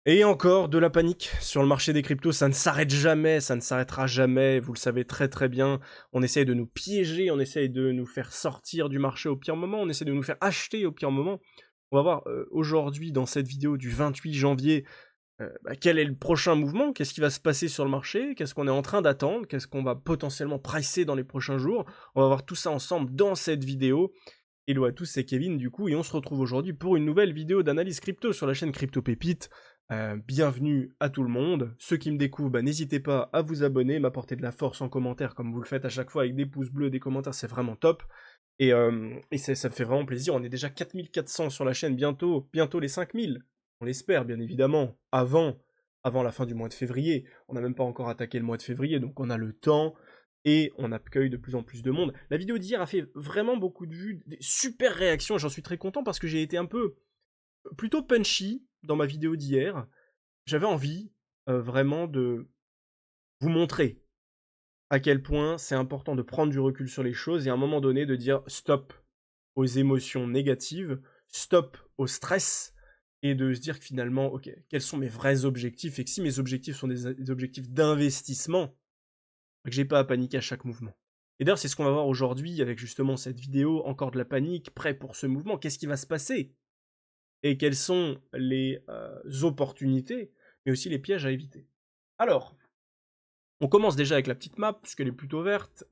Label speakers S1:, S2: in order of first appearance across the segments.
S1: Et encore de la panique sur le marché des cryptos, ça ne s'arrête jamais, ça ne s'arrêtera jamais, vous le savez très très bien. On essaye de nous piéger, on essaye de nous faire sortir du marché au pire moment, on essaie de nous faire acheter au pire moment. On va voir aujourd'hui dans cette vidéo du 28 janvier quel est le prochain mouvement, qu'est-ce qui va se passer sur le marché, qu'est-ce qu'on est en train d'attendre, qu'est-ce qu'on va potentiellement pricer dans les prochains jours. On va voir tout ça ensemble dans cette vidéo. Hello à tous, c'est Kevin du coup, et on se retrouve aujourd'hui pour une nouvelle vidéo d'analyse crypto sur la chaîne Crypto Pépite. Bienvenue à tout le monde. Ceux qui me découvrent, n'hésitez pas à vous abonner, m'apporter de la force en commentaire comme vous le faites à chaque fois avec des pouces bleus, des commentaires, c'est vraiment top. Et ça me fait vraiment plaisir. On est déjà 4400 sur la chaîne, bientôt les 5000. On l'espère, bien évidemment, avant la fin du mois de février. On n'a même pas encore attaqué le mois de février, donc on a le temps et on accueille de plus en plus de monde. La vidéo d'hier a fait vraiment beaucoup de vues, des super réactions, j'en suis très content parce que j'ai été un peu plutôt punchy dans ma vidéo d'hier. J'avais envie vraiment de vous montrer à quel point c'est important de prendre du recul sur les choses et à un moment donné de dire stop aux émotions négatives, stop au stress et de se dire que finalement, ok, quels sont mes vrais objectifs et que si mes objectifs sont des objectifs d'investissement, que j'ai pas à paniquer à chaque mouvement. Et d'ailleurs, c'est ce qu'on va voir aujourd'hui avec justement cette vidéo, encore de la panique, prêt pour ce mouvement. Qu'est-ce qui va se passer? Et quelles sont les opportunités, mais aussi les pièges à éviter. Alors, on commence déjà avec la petite map, puisqu'elle est plutôt verte.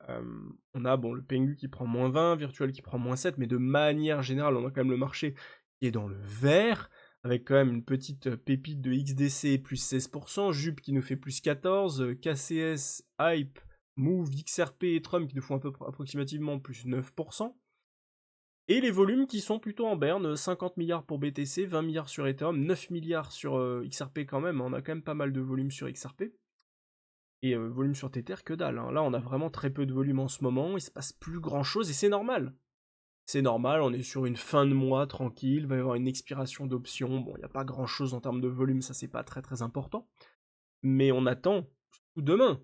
S1: On a bon, le Pengu qui prend -20, Virtual qui prend -7, mais de manière générale, on a quand même le marché qui est dans le vert, avec quand même une petite pépite de XDC plus 16%, Jup qui nous fait plus 14, KCS, Hype, Move, XRP et Trump qui nous font approximativement plus 9%. Et les volumes qui sont plutôt en berne, 50 milliards pour BTC, 20 milliards sur Ethereum, 9 milliards sur XRP quand même, on a quand même pas mal de volume sur XRP. Et volume sur Tether, que dalle, hein. Là, on a vraiment très peu de volume en ce moment, il se passe plus grand chose, et c'est normal. C'est normal, on est sur une fin de mois tranquille, il va y avoir une expiration d'options, bon, il n'y a pas grand chose en termes de volume, ça c'est pas très très important. Mais on attend, surtout demain,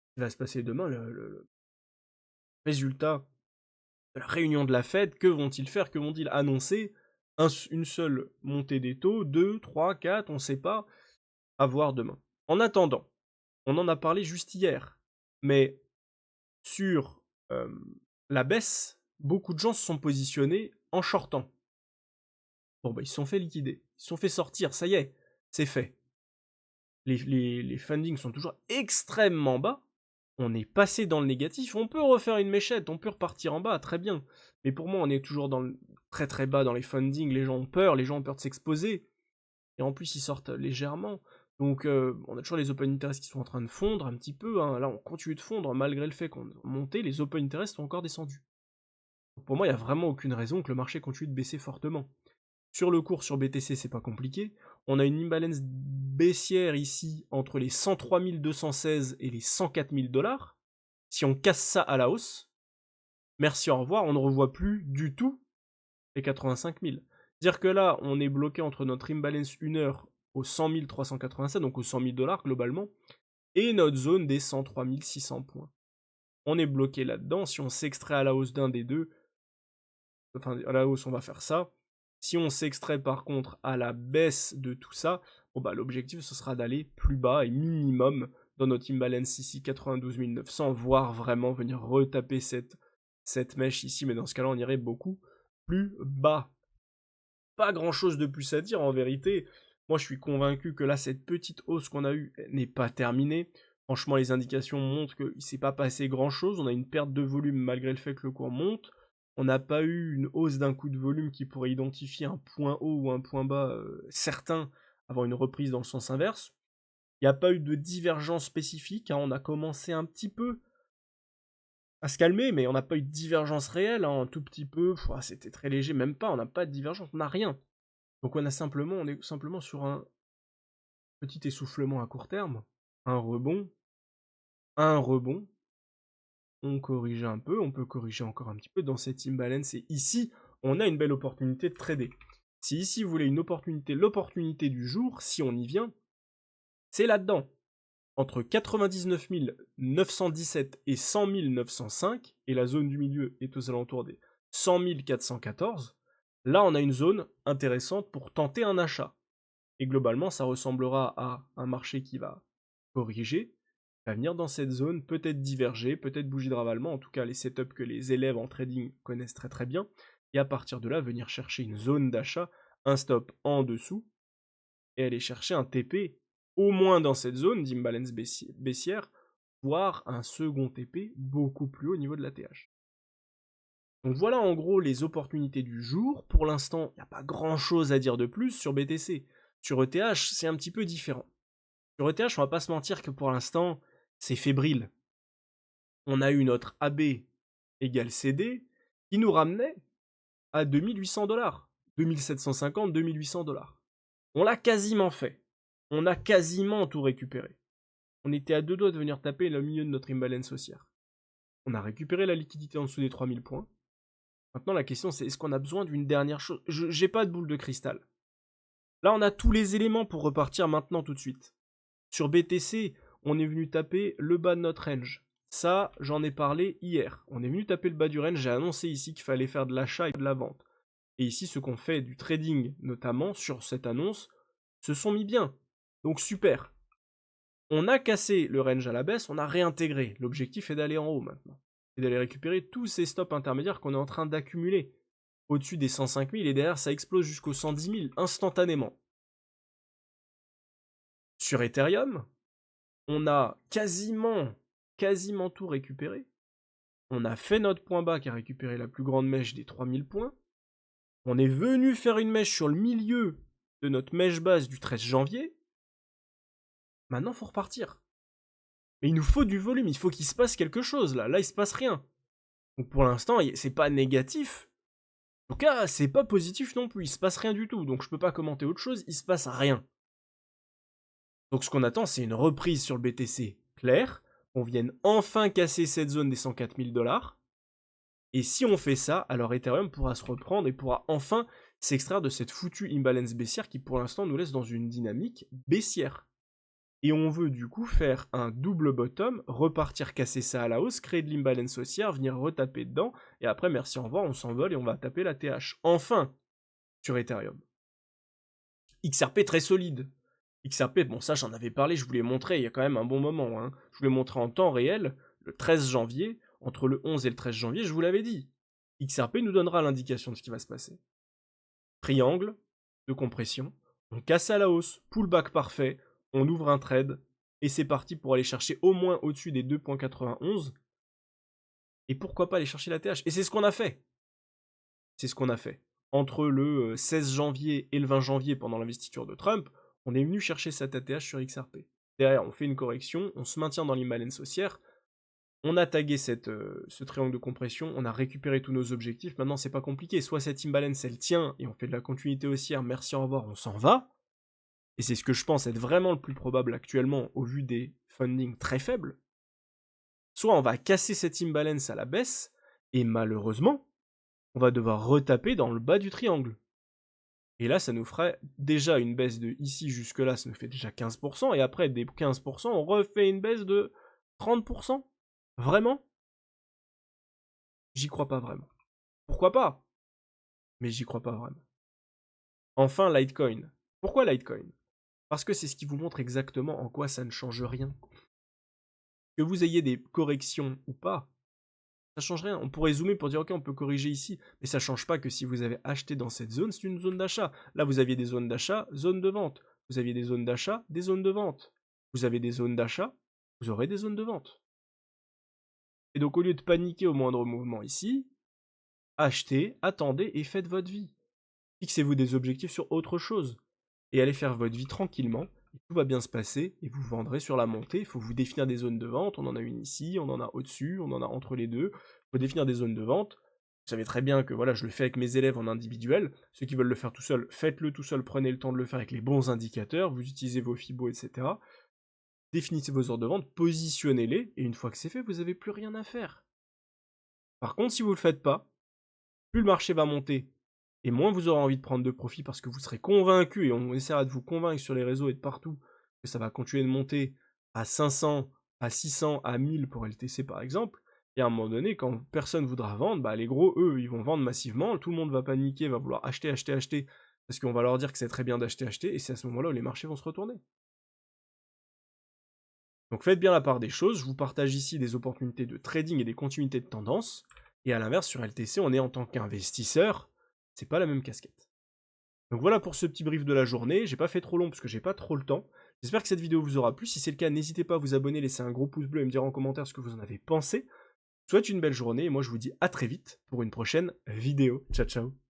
S1: ce qui va se passer demain, le résultat de la réunion de la Fed, que vont-ils faire, que vont-ils annoncer? Une seule montée des taux, 2, 3, 4, on ne sait pas, à voir demain. En attendant, on en a parlé juste hier, mais sur la baisse, beaucoup de gens se sont positionnés en shortant. Bon, bah, ils se sont fait liquider, ils se sont fait sortir, ça y est, c'est fait. Les fundings sont toujours extrêmement bas, on est passé dans le négatif, on peut refaire une méchette, on peut repartir en bas, très bien. Mais pour moi, on est toujours dans le très très bas dans les fundings, les gens ont peur de s'exposer. Et en plus, ils sortent légèrement. Donc, on a toujours les open interest qui sont en train de fondre un petit peu, hein. Là, on continue de fondre, malgré le fait qu'on est monté, les open interest sont encore descendus. Donc, pour moi, il n'y a vraiment aucune raison que le marché continue de baisser fortement. Sur le cours sur BTC, c'est pas compliqué. On a une imbalance baissière ici entre les 103 216 et les 104 000 $. Si on casse ça à la hausse, merci, au revoir, on ne revoit plus du tout les 85 000. Dire que là, on est bloqué entre notre imbalance 1 heure aux 100 387, donc aux 100 000 $ globalement, et notre zone des 103 600 points. On est bloqué là-dedans. Si on s'extrait à la hausse d'un des deux, enfin à la hausse, on va faire ça. Si on s'extrait par contre à la baisse de tout ça, bon bah l'objectif ce sera d'aller plus bas et minimum dans notre imbalance ici 92 900, voire vraiment venir retaper cette mèche ici, mais dans ce cas-là on irait beaucoup plus bas. Pas grand-chose de plus à dire en vérité. Moi je suis convaincu que là cette petite hausse qu'on a eue n'est pas terminée. Franchement les indications montrent qu'il ne s'est pas passé grand-chose, on a une perte de volume malgré le fait que le cours monte. On n'a pas eu une hausse d'un coup de volume qui pourrait identifier un point haut ou un point bas certain avant une reprise dans le sens inverse. Il n'y a pas eu de divergence spécifique, hein. On a commencé un petit peu à se calmer, mais on n'a pas eu de divergence réelle, hein. Un tout petit peu, c'était très léger, même pas, on n'a pas de divergence, on n'a rien. Donc on est simplement sur un petit essoufflement à court terme, un rebond, un rebond, on corrige un peu, on peut corriger encore un petit peu dans cette imbalance, et ici, on a une belle opportunité de trader. Si ici vous voulez une opportunité, l'opportunité du jour, si on y vient, c'est là-dedans. Entre 99 917 et 100 905, et la zone du milieu est aux alentours des 100 414, là on a une zone intéressante pour tenter un achat. Et globalement, ça ressemblera à un marché qui va corriger, va venir dans cette zone, peut-être diverger, peut-être bouger de ravalement, en tout cas les setups que les élèves en trading connaissent très très bien, et à partir de là, venir chercher une zone d'achat, un stop en dessous, et aller chercher un TP au moins dans cette zone d'imbalance baissière, voire un second TP beaucoup plus haut au niveau de la TH. Donc voilà en gros les opportunités du jour. Pour l'instant, il n'y a pas grand chose à dire de plus sur BTC. Sur ETH, c'est un petit peu différent. Sur ETH, on va pas se mentir que pour l'instant, c'est fébrile. On a eu notre AB égale CD qui nous ramenait à 2800 $. 2750, 2800 $. On l'a quasiment fait. On a quasiment tout récupéré. On était à deux doigts de venir taper le milieu de notre imbalance haussière. On a récupéré la liquidité en dessous des 3000 points. Maintenant, la question, c'est est-ce qu'on a besoin d'une dernière chose? J'ai pas de boule de cristal. Là, on a tous les éléments pour repartir maintenant tout de suite. Sur BTC, on est venu taper le bas de notre range. Ça, j'en ai parlé hier. On est venu taper le bas du range. J'ai annoncé ici qu'il fallait faire de l'achat et de la vente. Et ici, ceux qu'on fait du trading, notamment sur cette annonce, se sont mis bien. Donc super. On a cassé le range à la baisse, on a réintégré. L'objectif est d'aller en haut maintenant. Et d'aller récupérer tous ces stops intermédiaires qu'on est en train d'accumuler. Au-dessus des 105 000 et derrière ça explose jusqu'aux 110 000 instantanément. Sur Ethereum, on a quasiment tout récupéré. On a fait notre point bas qui a récupéré la plus grande mèche des 3000 points. On est venu faire une mèche sur le milieu de notre mèche basse du 13 janvier. Maintenant, il faut repartir. Mais il nous faut du volume, il faut qu'il se passe quelque chose là. Là, il se passe rien. Donc pour l'instant, c'est pas négatif. En tout cas, c'est pas positif non plus. Il se passe rien du tout. Donc je peux pas commenter autre chose. Il se passe rien. Donc ce qu'on attend, c'est une reprise sur le BTC clair. On vienne enfin casser cette zone des 104 000 $. Et si on fait ça, alors Ethereum pourra se reprendre et pourra enfin s'extraire de cette foutue imbalance baissière qui pour l'instant nous laisse dans une dynamique baissière. Et on veut du coup faire un double bottom, repartir casser ça à la hausse, créer de l'imbalance haussière, venir retaper dedans, et après merci, au revoir, on s'envole et on va taper la TH. Enfin, sur Ethereum. XRP très solide. XRP, bon ça j'en avais parlé, je vous l'ai montré il y a quand même un bon moment. Hein. Je vous l'ai montré en temps réel, le 13 janvier, entre le 11 et le 13 janvier, je vous l'avais dit. XRP nous donnera l'indication de ce qui va se passer. Triangle de compression, on casse à la hausse, pullback parfait, on ouvre un trade, et c'est parti pour aller chercher au moins au-dessus des 2.91, et pourquoi pas aller chercher la TH. Et c'est ce qu'on a fait. C'est ce qu'on a fait. Entre le 16 janvier et le 20 janvier, pendant l'investiture de Trump, on est venu chercher cette ATH sur XRP. Derrière, on fait une correction, on se maintient dans l'imbalance haussière, on a tagué ce triangle de compression, on a récupéré tous nos objectifs, maintenant c'est pas compliqué, soit cette imbalance elle tient et on fait de la continuité haussière, merci au revoir, on s'en va, et c'est ce que je pense être vraiment le plus probable actuellement au vu des fundings très faibles, soit on va casser cette imbalance à la baisse, et malheureusement, on va devoir retaper dans le bas du triangle. Et là, ça nous ferait déjà une baisse de ici jusque là, ça nous fait déjà 15%, et après des 15%, on refait une baisse de 30%. Vraiment? J'y crois pas vraiment. Pourquoi pas? Mais j'y crois pas vraiment. Enfin, Litecoin. Pourquoi Litecoin? Parce que c'est ce qui vous montre exactement en quoi ça ne change rien. Que vous ayez des corrections ou pas, ça change rien. On pourrait zoomer pour dire ok, on peut corriger ici, mais ça change pas que si vous avez acheté dans cette zone, c'est une zone d'achat. Là, vous aviez des zones d'achat, zones de vente. Vous aviez des zones d'achat, des zones de vente. Vous avez des zones d'achat, vous aurez des zones de vente. Et donc, au lieu de paniquer au moindre mouvement ici, achetez, attendez et faites votre vie. Fixez-vous des objectifs sur autre chose. Et allez faire votre vie tranquillement. Et tout va bien se passer et vous vendrez sur la montée. Il faut vous définir des zones de vente. On en a une ici, on en a au-dessus, on en a entre les deux. Il faut définir des zones de vente. Vous savez très bien que voilà, je le fais avec mes élèves en individuel. Ceux qui veulent le faire tout seul, faites-le tout seul. Prenez le temps de le faire avec les bons indicateurs. Vous utilisez vos FIBO, etc. Définissez vos ordres de vente, positionnez-les. Et une fois que c'est fait, vous n'avez plus rien à faire. Par contre, si vous ne le faites pas, plus le marché va monter, et moins vous aurez envie de prendre de profit parce que vous serez convaincu, et on essaiera de vous convaincre sur les réseaux et de partout, que ça va continuer de monter à 500, à 600, à 1000 pour LTC par exemple, et à un moment donné, quand personne voudra vendre, bah les gros, eux, ils vont vendre massivement, tout le monde va paniquer, va vouloir acheter, acheter, acheter, Parce qu'on va leur dire que c'est très bien d'acheter, et c'est à ce moment-là où les marchés vont se retourner. Donc faites bien la part des choses, je vous partage ici des opportunités de trading et des continuités de tendance, et à l'inverse, sur LTC, on est en tant qu'investisseur, c'est pas la même casquette. Donc voilà pour ce petit brief de la journée, j'ai pas fait trop long parce que j'ai pas trop le temps. J'espère que cette vidéo vous aura plu, si c'est le cas, n'hésitez pas à vous abonner, laisser un gros pouce bleu et me dire en commentaire ce que vous en avez pensé. Je vous souhaite une belle journée, et moi je vous dis à très vite pour une prochaine vidéo. Ciao ciao.